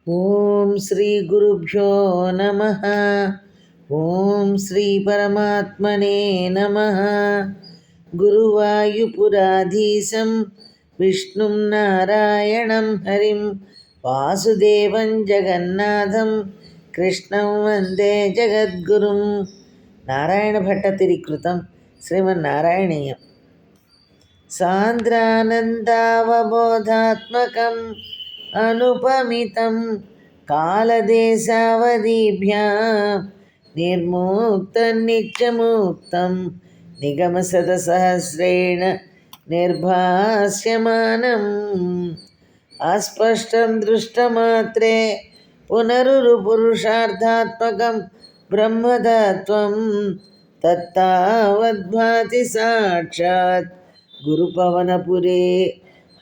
ఓం శ్రీ గురుభ్యో నమ. ఓం శ్రీ పరమాత్మనే నమ. గురువాయుపురాధీశం విష్ణుం నారాయణం హరిం వాసుదేవం జగన్నాథం కృష్ణం వందే జగద్గురుం. నారాయణ భట్టతిరికృతం శ్రీమన్నారాయణీయం. సాంద్రానందావబోధాత్మకం అనుపమితం కాలదేశావధిభ్యాం నిర్ముక్తం నిత్యముక్తం నిగమశతసహస్రేణ నిర్భాస్యమానం అస్పష్టం దృష్టమాత్రే పునరురుపురుషార్థాత్మకం బ్రహ్మతత్వం తత్తావద్భాతి సాక్షాత్ గురుపవనపురే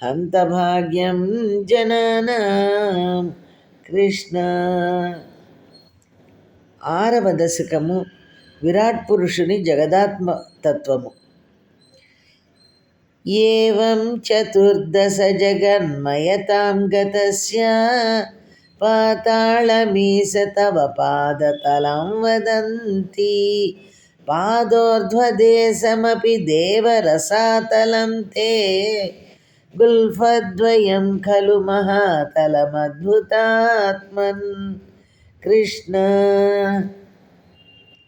హంతభాగ్యం జనానాం. కృష్ణ. 6వ దశకము విరాట్ పురుషుని జగదాత్మతత్వము. ఏవం చతుర్దశ జగన్మయతాం గతస్య పాతాళమీశ తవ పాదతలం వదంతి పాదోర్ధ్వదేశమపి దేవరసాతలం తే గుల్ఫద్వయం ఖలు మహాతలమద్భుతాత్మన్. కృష్ణ.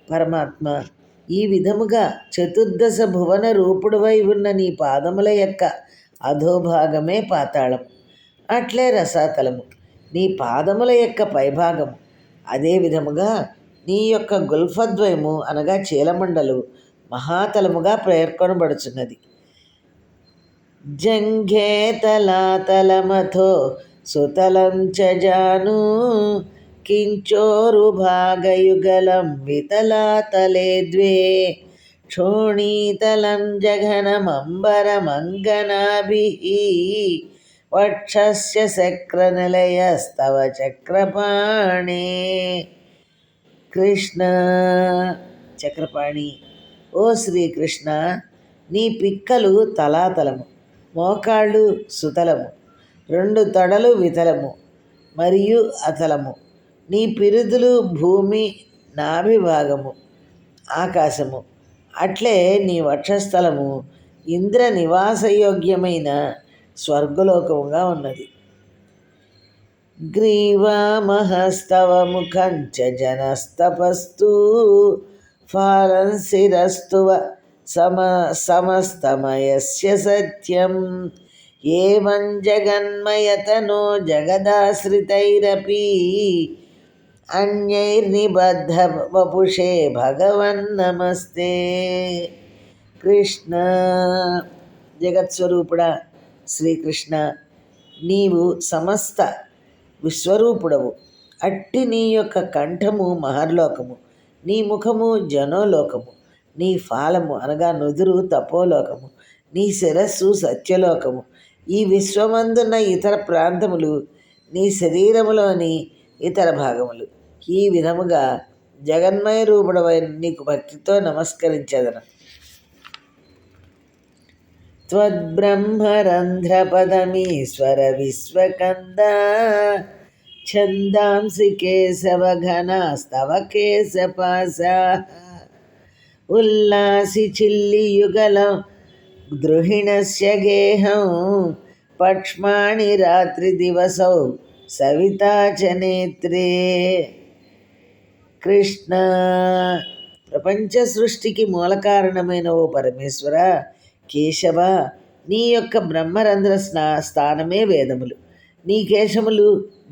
పరమాత్మ, ఈ విధముగా చతుర్దశ భువన రూపుడువై ఉన్న నీ పాదముల యొక్క అధోభాగమే పాతాళం, అట్లే రసాతలము నీ పాదముల యొక్క పైభాగము. అదే విధముగా నీ యొక్క గుల్ఫద్వయము అనగా చీలమండలు మహాతలముగా పేర్కొనబడుచున్నది. జంఘే తలాతలమథో సుతలం చ జాను కించోరుభాగయుగలం వితలాతలే ద్వే క్షోణీతలం జఘనమంబరమంగనాభిః వక్షస్య శక్రనిలయస్తవ చక్రపాణే. కృష్ణ. చక్రపాణి. ఓ శ్రీకృష్ణ, నీ పిక్కలు తలాతలము, మోకాళ్ళు సుతలము, 2 తొడలు వితలము మరియు అతలము. నీ పిరుదులు భూమి, నాభిభాగము ఆకాశము. అట్లే నీ వక్షస్థలము ఇంద్ర నివాసయోగ్యమైన స్వర్గలోకముగా ఉన్నది. గ్రీవామహస్తవ ముఖం చ జనస్తపస్తు ఫాలం శిరస్తువ సమస్తమయస్య సత్యం ఏవం జగన్మయతనో జగదాశ్రితైరపి అన్యైర్నిబద్ధ వపుషే భగవన్నమస్తే. కృష్ణ. జగత్స్వరూపుడా శ్రీకృష్ణ, నీవు సమస్త విశ్వరూపుడవు. అట్టి నీ యొక్క కంఠము మహర్లోకము, నీ ముఖము జనోలోకము, నీ ఫాలము అనగా నుదురు తపోలోకము, నీ శిరస్సు సత్యలోకము. ఈ విశ్వమందున్న ఇతర ప్రాంతములు నీ శరీరములోని ఇతర భాగములు. ఈ విధముగా జగన్మయ రూపుడవైన నీకు భక్తితో నమస్కరించెదను. త్వద్బ్రహ్మరంధ్రపదమీశ్వర విశ్వకంద ఛందాంసి కేశవఘనాస్తవ కేశపాశా ఉల్లాసి చిల్లియుగలం ద్రుహిణస్య గేహం పక్ష్మాణి రాత్రి దివసౌ సవితా చ నేత్రే. కృష్ణ. ప్రపంచ సృష్టికి మూల కారణమైన ఓ పరమేశ్వర, కేశవ, నీ యొక్క బ్రహ్మరంధ్ర స్థానమే వేదములు, నీ కేశములు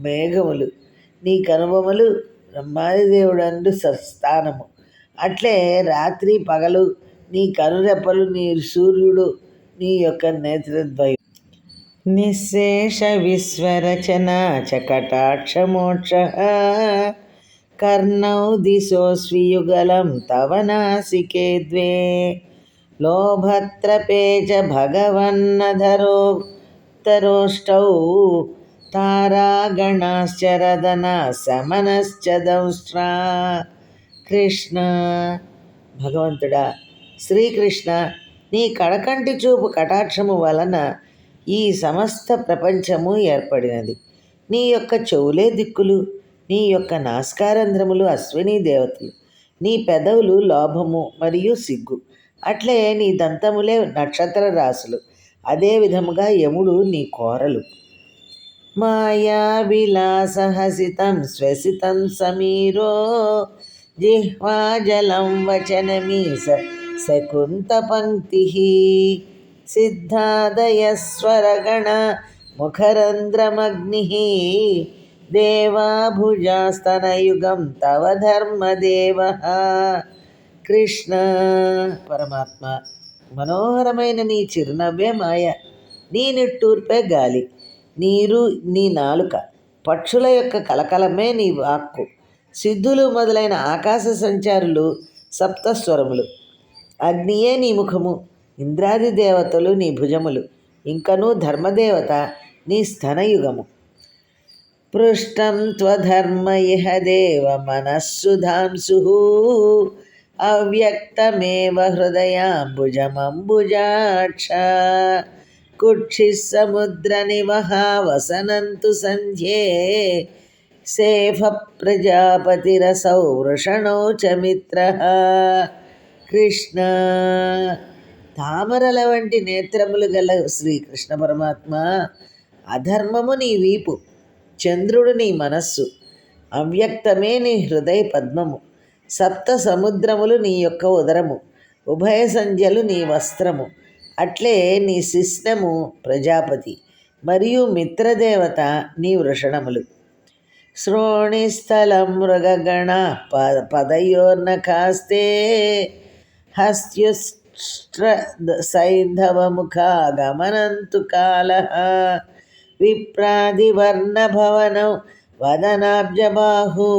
మేఘములు, నీ కనుబొమలు బ్రహ్మాదిదేవుడందు స్థానము. అట్లే రాత్రి పగలు నీ కనురెప్పలు, నీ సూర్యుడు, నీ యొక్క నేత్రద్వయం. నిశేష విశ్వరచనా చ కటాక్షమోక్ష కర్ణౌ దిశోస్వియుగలం తవ నాసికే ద్వే లోభత్రపే చ భగవన్నధరో తరోష్టౌ తారాగణాశ్చరదనా సమనశ్చ దంష్ట్రా. కృష్ణ. భగవంతుడా శ్రీకృష్ణ, నీ కడకంటి చూపు కటాక్షము వలన ఈ సమస్త ప్రపంచము ఏర్పడినది. నీ యొక్క చెవులే దిక్కులు, నీ యొక్క నాస్కారంధ్రములు అశ్విని దేవతలు, నీ పెదవులు లోభము మరియు సిగ్గు, అట్లే నీ దంతములే నక్షత్ర రాశులు, అదే విధముగా యముడు నీ కోరలు. మాయా విలాసహసితం శ్వసితం సమీరో జిహ్వాజలం వచనమీశ శకుంత పంక్తి సిద్ధాదయస్వరగణ ముఖరంధ్రమగ్ని దేవాభుజాస్తనయుగం తవ ధర్మదేవ. కృష్ణ పరమాత్మ, మనోహరమైన నీ చిరునవ్వే మాయ, నీ నిట్టూర్పే గాలి, నీరు నీ నాలుక, పక్షుల యొక్క కలకలమే నీ వాక్కు, సిద్ధులు మొదలైన ఆకాశ సంచారులు సప్తస్వరములు, అగ్నియే నీ ముఖము, ఇంద్రాది దేవతలు నీ భుజములు, ఇంకనూ ధర్మదేవత నీ స్తనయుగము. పృష్టం త్వధర్మ ఇహ దేవ మనస్సుధాంసు అవ్యక్తమేవ హృదయాంబుజమంబుజాక్ష కుక్షిః సముద్ర నివహావసనంతు సంధ్యే సేఫ ప్రజాపతిరసౌ వృషణౌ చ మిత్రః. కృష్ణ తామరల వంటి నేత్రములు గల శ్రీకృష్ణ పరమాత్మ, అధర్మము నీ వీపు, చంద్రుడు నీ మనస్సు, అవ్యక్తమే నీ హృదయ పద్మము, సప్త సముద్రములు నీ యొక్క ఉదరము, ఉభయ సంధ్యలు నీ వస్త్రము, అట్లే నీ శిష్ణము ప్రజాపతి మరియు మిత్రదేవత నీ వృషణములు. శ్రోణిస్థలం మృగగణ పదయోర్నకాస్తే హస్త్యుష్ట్ర సైంధవముఖాగమనంతు కాలః విప్రాదివర్ణభవనౌ వదనాబ్జబాహు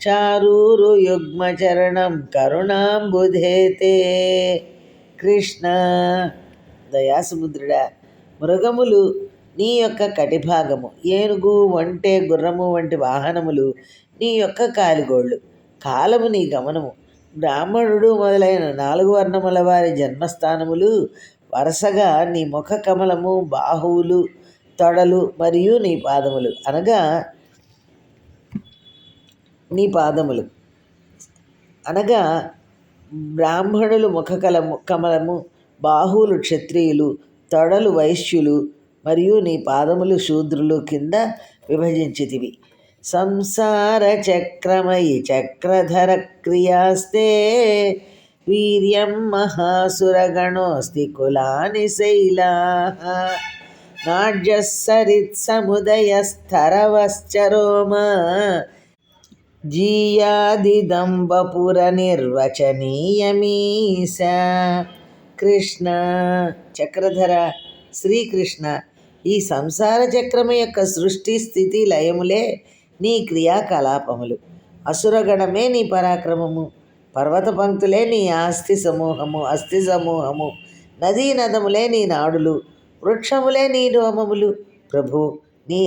చారూరు యుగ్మచరణం కరుణాంబుధేతే. కృష్ణ దయాసముద్రుడా, మృగములు నీ యొక్క కటిభాగము, ఏనుగు, ఒంటె, గుర్రము వంటి వాహనములు నీ యొక్క కాలిగోళ్ళు, కాలము నీ గమనము, బ్రాహ్మణుడు మొదలైన 4 వర్ణముల వారి జన్మస్థానములు వరుసగా నీ ముఖ కమలము, బాహువులు, తొడలు మరియు నీ పాదములు అనగా బ్రాహ్మణులు ముఖ కమలము, బాహువులు క్షత్రియులు, తొడలు వైశ్యులు మరియు నీ పాదములు శూద్రులు కింద విభజించితివి. సంసార చక్రమయి చక్రధర క్రియాస్తే వీర్యం మహాసురగణోస్తి కులాని శైలాః నాడ్యస్సరిత్సముదయస్థరవశ్చరోమ జీయాదిదంబపుర నిర్వచనీయమీశ. కృష్ణ చక్రధర శ్రీకృష్ణ, ఈ సంసార చక్రము యొక్క సృష్టి స్థితి లయములే నీ క్రియాకలాపములు, అసురగణమే నీ పరాక్రమము, పర్వత పంక్తులే నీ అస్థి సమూహము, నదీ నదములే నీ నాడులు, వృక్షములే నీ రోమములు. ప్రభు, నీ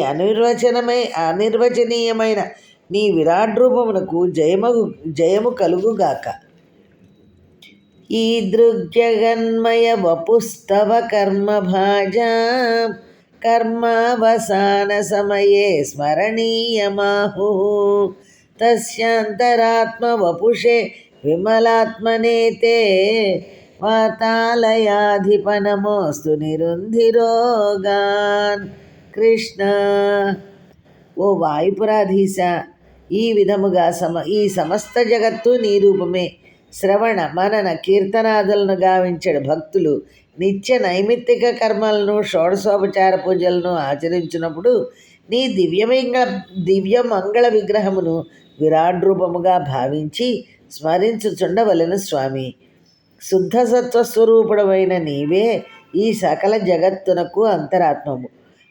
అనిర్వచనీయమైన నీ విరాట్ రూపమునకు జయము కలుగుగాక. ఈ దృగ్జగన్మయ వపుస్తవ కర్మభాజాం కర్మావసాన సమయే స్మరణీయమాహు తస్యాంతరాత్మ వపుషే విమలాత్మనేతే వాతాలయాధిపనమోస్తు నిరుంధిరోగాన్. కృష్ణ ఓ వాయుపురాధీశ, ఈ విధముగా ఈ సమస్త జగత్తు నీ రూపమే. శ్రవణ మనన కీర్తనాదులను గావించడు భక్తులు నిత్య నైమిత్తిక కర్మలను, షోడశోపచార పూజలను ఆచరించినప్పుడు నీ దివ్యమంగళ విగ్రహమును విరాట్ రూపముగా భావించి స్మరించుచుండవలెను స్వామి. శుద్ధ సత్వస్వరూపుడమైన నీవే ఈ సకల జగత్తునకు అంతరాత్మము.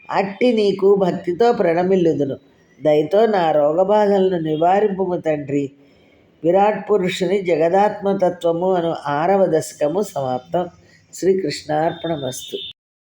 అట్టి నీకు భక్తితో ప్రణమిల్లుదును. దయతో నా రోగబాధలను నివారింపుము తండ్రి. విరాట్ పురుషుని జగదాత్మతత్వము అను 6వ దశకము సమాప్తం. శ్రీకృష్ణార్పణమస్తు.